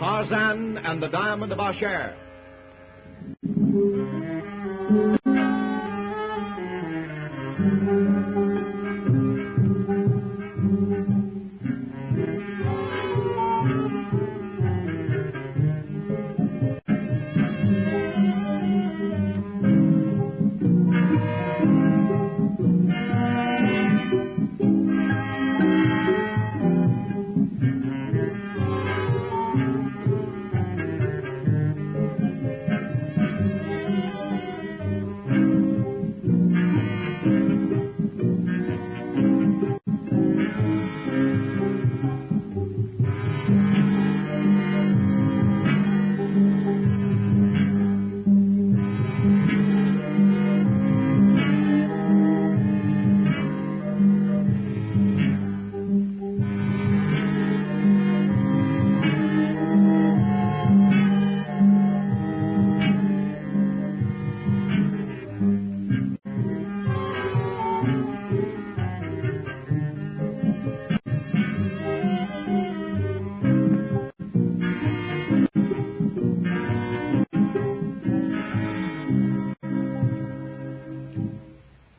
Tarzan and the Diamond of Asher.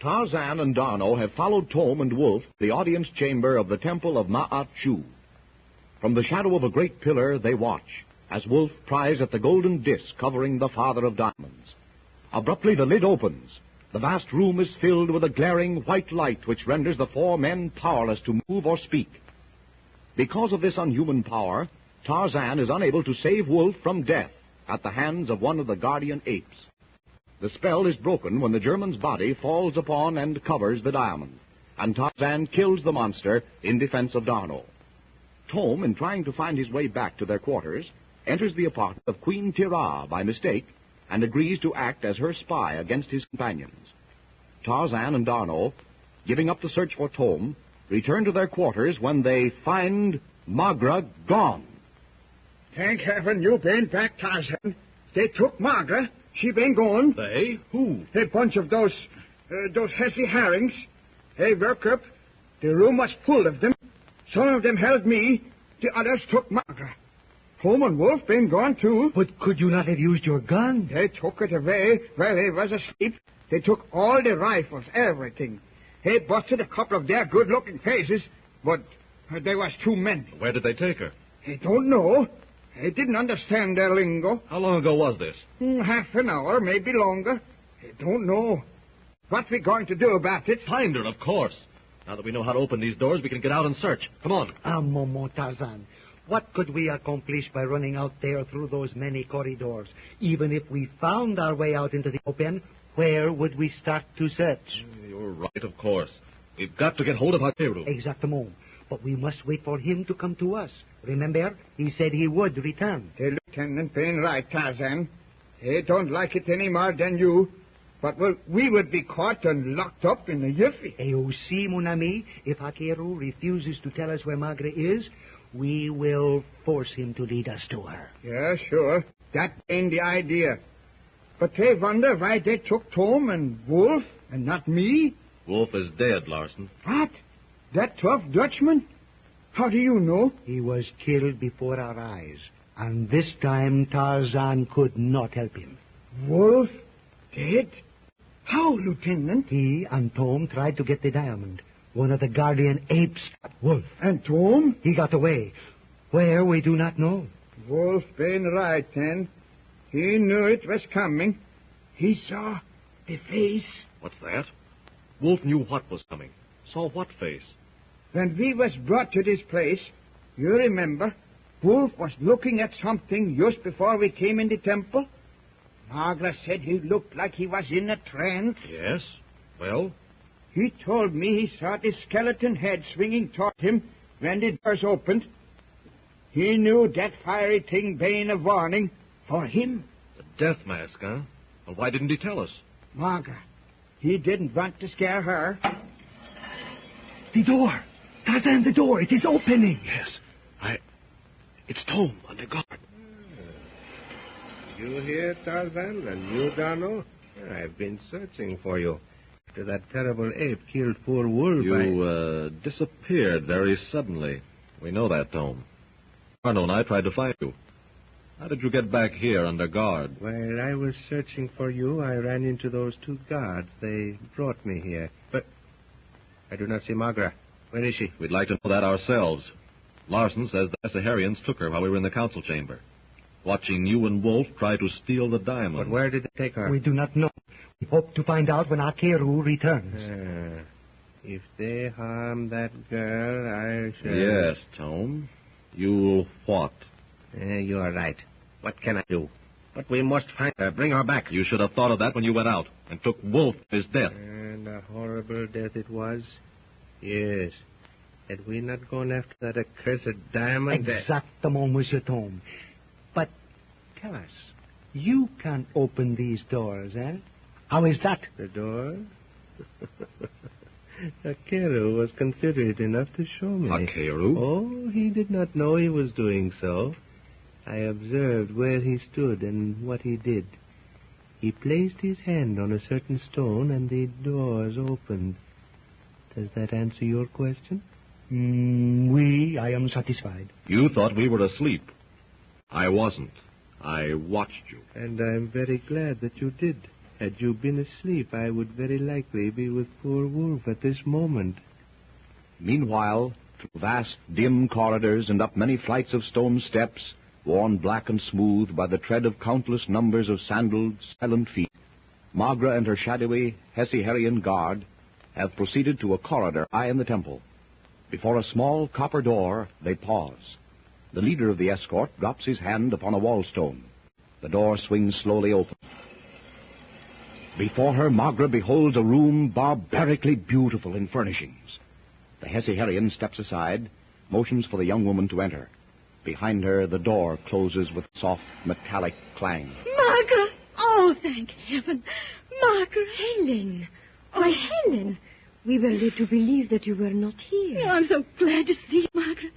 Tarzan and D'Arnot have followed Tom and Wolf to the audience chamber of the temple of Ma'at-Chu. From the shadow of a great pillar they watch, as Wolf pries at the golden disk covering the Father of Diamonds. Abruptly the lid opens. The vast room is filled with a glaring white light which renders the four men powerless to move or speak. Because of this unhuman power, Tarzan is unable to save Wolf from death at the hands of one of the guardian apes. The spell is broken when the German's body falls upon and covers the diamond, and Tarzan kills the monster in defense of D'Arnot. Tom, in trying to find his way back to their quarters, enters the apartment of Queen Tira by mistake and agrees to act as her spy against his companions. Tarzan and D'Arnot, giving up the search for Tom, return to their quarters when they find Magra gone. Thank heaven you been back, Tarzan. They took Magra. She been gone. They? Who? A bunch of those hessy herrings. They woke up. The room was full of them. Some of them held me. The others took Magra. Tom and Wolf been gone, too. But could you not have used your gun? They took it away while they was asleep. They took all the rifles, everything. They busted a couple of their good-looking faces, but there was too many. Where did they take her? I don't know. I didn't understand their lingo. How long ago was this? Half an hour, maybe longer. I don't know. What we going to do about it? Find her, of course. Now that we know how to open these doors, we can get out and search. Come on. Un moment, Tarzan. What could we accomplish by running out there through those many corridors? Even if we found our way out into the open, where would we start to search? You're right, of course. We've got to get hold of Hakeru. Exactement. But we must wait for him to come to us. Remember, he said he would return. The lieutenant been right, Tarzan. They don't like it any more than you. But we would be caught and locked up in a jiffy. Et aussi, mon ami, if Hakeru refuses to tell us where Magra is, we will force him to lead us to her. Yeah, sure. That ain't the idea. But they wonder why they took Tom and Wolf and not me. Wolf is dead, Larson. What? That tough Dutchman? How do you know? He was killed before our eyes, and this time Tarzan could not help him. Wolf? Dead? How, Lieutenant? He and Tom tried to get the diamond. One of the guardian apes got Wolf. And Tom? He got away. Where, we do not know. Wolf been right, then. He knew it was coming. He saw the face. What's that? Wolf knew what was coming. Saw what face? When we was brought to this place, you remember, Wolf was looking at something just before we came in the temple. Magra said he looked like he was in a trance. Yes. Well? He told me he saw the skeleton head swinging toward him when the doors opened. He knew that fiery thing being a warning for him. The death mask, huh? Well, why didn't he tell us? Magra, he didn't want to scare her. The door! Tarzan, the door! It is opening! Yes. It's Tom under guard. You here, Tarzan, and you, D'Arnot? I've been searching for you. After that terrible ape killed poor Wolf, You, disappeared very suddenly. We know that, Tom. D'Arnot and I tried to find you. How did you get back here under guard? While I was searching for you, I ran into those two guards. They brought me here. But I do not see Margaret. Where is she? We'd like to know that ourselves. Larson says the Essaharians took her while we were in the council chamber, watching you and Wolf try to steal the diamond. But where did they take her? We do not know. We hope to find out when Akeru returns. If they harm that girl, I shall... Yes, Tome. You'll what? You are right. What can I do? But we must find her. Bring her back. You should have thought of that when you went out and took Wolf to his death. And a horrible death it was. Yes. Had we not gone after that accursed diamond... Exactement, Monsieur Tome. But tell us, you can open these doors, eh? How is that? The door? Akeru was considerate enough to show me. Akeru? Oh, he did not know he was doing so. I observed where he stood and what he did. He placed his hand on a certain stone and the doors opened. Does that answer your question? I am satisfied. You thought we were asleep. I wasn't. I watched you. And I'm very glad that you did. Had you been asleep, I would very likely be with poor Wolf at this moment. Meanwhile, through vast, dim corridors and up many flights of stone steps, worn black and smooth by the tread of countless numbers of sandaled, silent feet, Magra and her shadowy Hessiharian guard have proceeded to a corridor high in the temple. Before a small copper door, they pause. The leader of the escort drops his hand upon a wall stone. The door swings slowly open. Before her, Magra beholds a room barbarically beautiful in furnishings. The Hessiharian steps aside, motions for the young woman to enter. Behind her, the door closes with a soft, metallic clang. Magra! Oh, thank heaven. Magra! Helen! Why, Helen! We were led to believe that you were not here. Oh, I'm so glad to see you, Magra.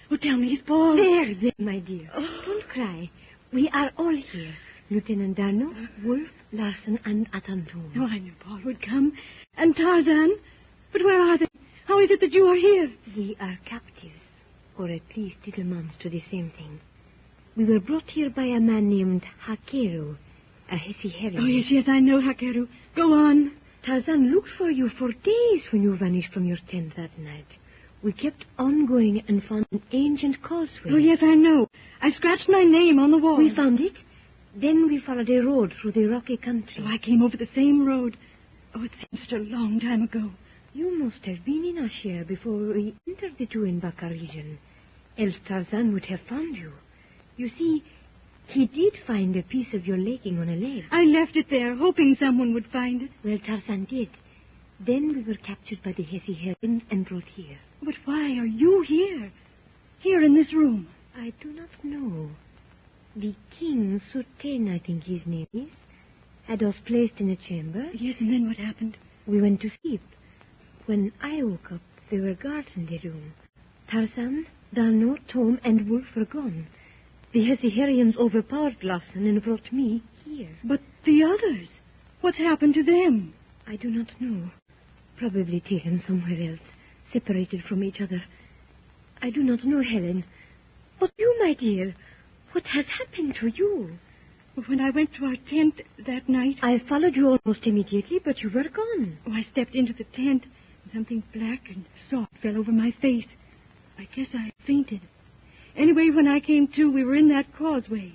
Oh, tell me, he's Paul. There, my dear. Oh. Don't cry. We are all here. Lieutenant Darno, Wolf, Larson, and Atantum. Oh, I knew Paul would come. And Tarzan. But where are they? How is it that you are here? We are captives, or at least it amounts to the same thing. We were brought here by a man named Akeru, a Hessiharian. Oh, yes, I know, Akeru. Go on. Tarzan looked for you for days when you vanished from your tent that night. We kept on going and found an ancient causeway. Oh, yes, I know. I scratched my name on the wall. We found it. Then we followed a road through the rocky country. Oh, I came over the same road. Oh, it seems such a long time ago. You must have been in Ashia before we entered the Tuenbaka region. Else Tarzan would have found you. You see, he did find a piece of your legging on a ledge. I left it there, hoping someone would find it. Well, Tarzan did. Then we were captured by the Hessiharians and brought here. But why are you here? Here in this room? I do not know. The king, Suten, I think his name is, had us placed in a chamber. Yes, and then what happened? We went to sleep. When I woke up, there were guards in the room. Tarzan, Darno, Tome, and Wolf were gone. The Hessiharians overpowered Larson and brought me here. But the others? What's happened to them? I do not know. Probably taken somewhere else, separated from each other. I do not know, Helen. But you, my dear, what has happened to you? When I went to our tent that night... I followed you almost immediately, but you were gone. Oh, I stepped into the tent, and something black and soft fell over my face. I guess I fainted. Anyway, when I came to, we were in that causeway.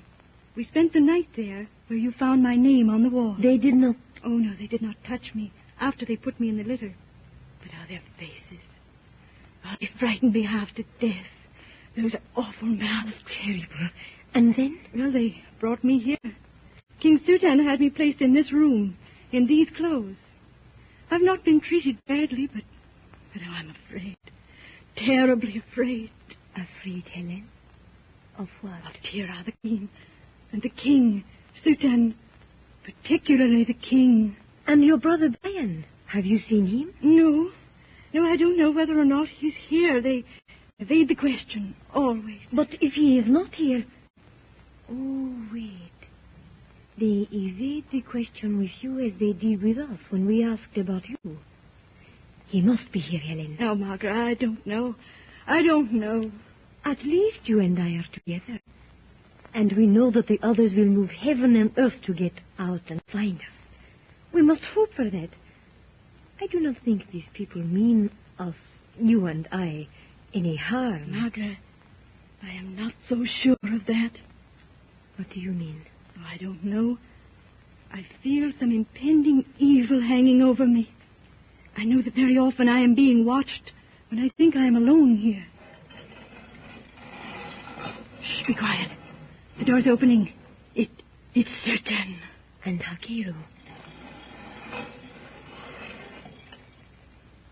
We spent the night there, where you found my name on the wall. They did not... Oh, no, they did not touch me after they put me in the litter. But how their faces... Oh, they frightened me half to death. Those awful mouths. Terrible. And then? Well, they brought me here. King Suten had me placed in this room, in these clothes. I've not been treated badly, but oh, I'm afraid. Terribly afraid. Afraid, Helen? Of what? Of Tira, the queen. And the king, Suten. Particularly the king. And your brother Brian. Have you seen him? No. No, I don't know whether or not he's here. They evade the question, always. But if he is not here... Oh, wait. They evade the question with you as they did with us when we asked about you. He must be here, Helen. Now, Margaret, I don't know. I don't know. At least you and I are together. And we know that the others will move heaven and earth to get out and find us. We must hope for that. I do not think these people mean us, you and I, any harm. Margaret, I am not so sure of that. What do you mean? Oh, I don't know. I feel some impending evil hanging over me. I know that very often I am being watched when I think I am alone here. Shh, be quiet. The door's opening. It's Suten. And Hakiru.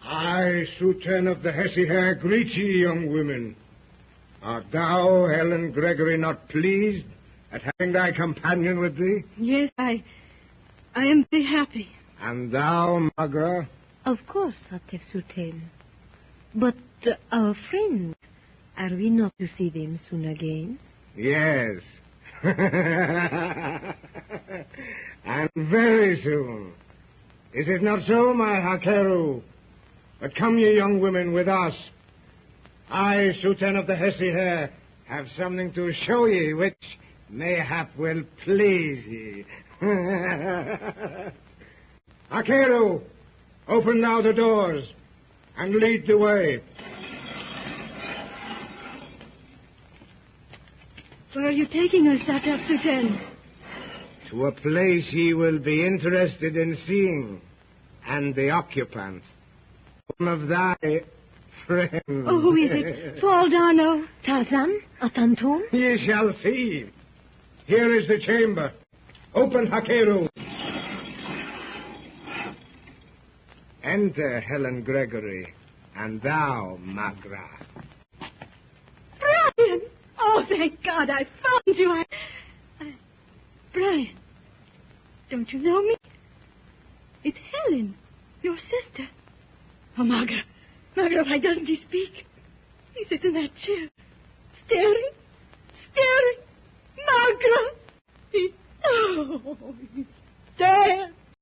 I, Suten of the Hesse hair, greet ye, young women. Art thou, Helen Gregory, not pleased at having thy companion with thee? Yes, I am very happy. And thou, Magra? Of course, Atef Suten. But our friends, are we not to see them soon again? Yes. And very soon. Is it not so, my Hakeru? But come ye, young women, with us. I, Suten of the Hesse hair, have something to show ye which mayhap will please ye. Hakeru, open now the doors and lead the way. Where are you taking us, Atef Suten? To a place ye will be interested in seeing, and the occupant. One of thy friends. Oh, who is it? Faldano? Tarzan? Atanton? Ye shall see. Here is the chamber. Open, Hakeru. Enter, Helen Gregory, and thou, Magra. Brian! Oh, thank God I found you. Brian, don't you know me? It's Helen, your sister. Oh, Margaret, why doesn't he speak? He sits in that chair, staring. Margaret! Oh,